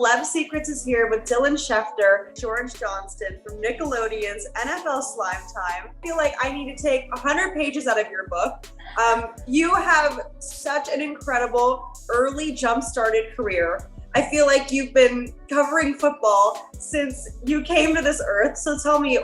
Celeb Secrets is here with Dylan Schefter, George Johnston from Nickelodeon's NFL Slimetime. I feel like I need to take 100 pages out of your book. You have such an incredible early jump-started career. I feel like you've been covering football since you came to this earth. So tell me,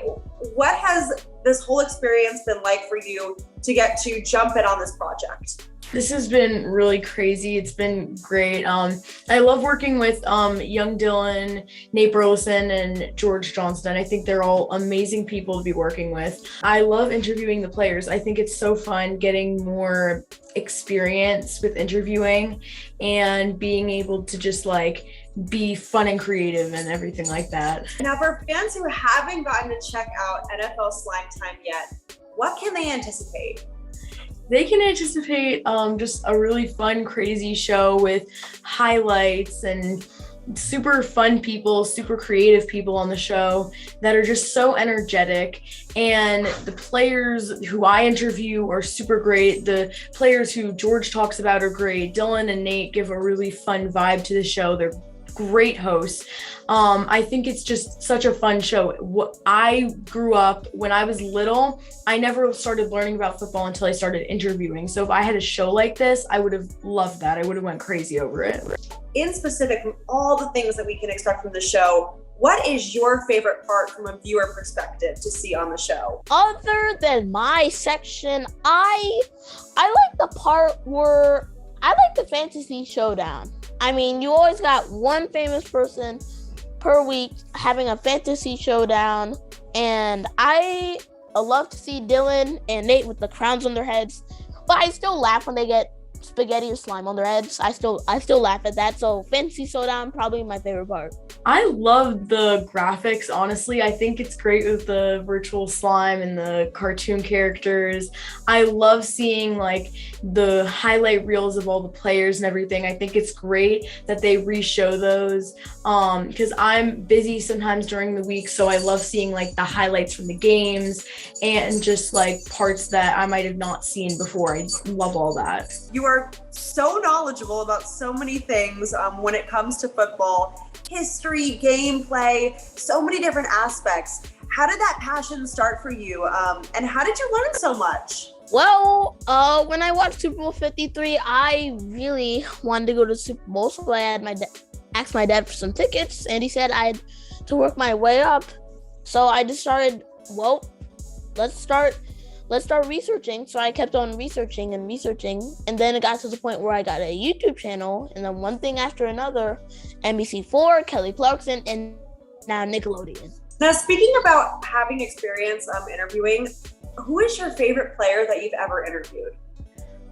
what has this whole experience been like for you to get to jump in on this project? This has been really crazy. It's been great. I love working with young Dylan, Nate Burleson, and George Johnston. I think they're all amazing people to be working with. I love interviewing the players. I think it's so fun getting more experience with interviewing and being able to just be fun and creative and everything like that. Now, for fans who haven't gotten to check out NFL Slimetime yet, what can they anticipate? They can anticipate just a really fun, crazy show with highlights and super fun people, super creative people on the show that are just so energetic. And the players who I interview are super great. The players who George talks about are great. Dylan and Nate give a really fun vibe to the show. They're great hosts. I think it's just such a fun show. I grew up when I was little. I never started learning about football until I started interviewing. So if I had a show like this, I would have loved that. I would have went crazy over it. In specific, from all the things that we can expect from the show, what is your favorite part from a viewer perspective to see on the show? Other than my section, I like the part where I like the fantasy showdown. I mean, you always got one famous person per week having a fantasy showdown, and I love to see Dylan and Nate with the crowns on their heads, but I still laugh when they get spaghetti or slime on their heads. I still laugh at that. So fantasy showdown, probably my favorite part. I love the graphics, honestly. I think it's great with the virtual slime and the cartoon characters. I love seeing the highlight reels of all the players and everything. I think it's great that they re-show those because I'm busy sometimes during the week, so I love seeing the highlights from the games and just parts that I might have not seen before. I love all that. You are so knowledgeable about so many things when it comes to football, history, gameplay, so many different aspects. How did that passion start for you, and how did you learn so much? Well, when I watched Super Bowl 53, I really wanted to go to the Super Bowl, so I had asked my dad for some tickets, and he said I had to work my way up. So I just started, let's start researching. So I kept on researching, and then it got to the point where I got a YouTube channel, and then one thing after another, NBC4, Kelly Clarkson, and now Nickelodeon. Now, speaking about having experience interviewing, who is your favorite player that you've ever interviewed?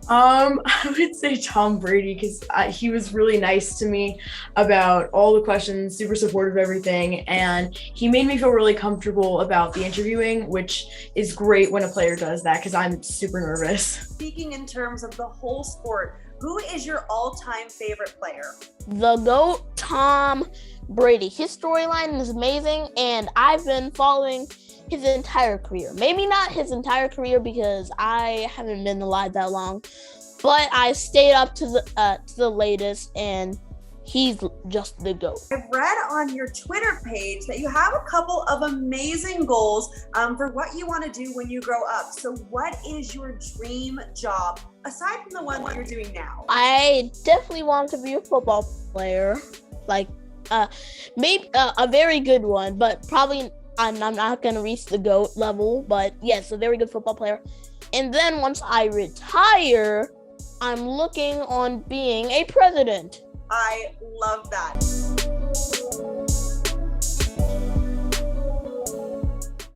I would say Tom Brady because he was really nice to me about all the questions, super supportive of everything, and he made me feel really comfortable about the interviewing, which is great when a player does that because I'm super nervous. Speaking in terms of the whole sport, who is your all-time favorite player? The GOAT, Tom Brady. His storyline is amazing, and I've been following his entire career. Maybe not his entire career because I haven't been alive that long, but I stayed up to the latest, and he's just the GOAT. I've read on your Twitter page that you have a couple of amazing goals for what you want to do when you grow up. So what is your dream job aside from the one that you're doing now? I definitely want to be a football player, maybe a very good one, but probably I'm not going to reach the GOAT level, but yes, a very good football player. And then once I retire, I'm looking on being a president. I love that.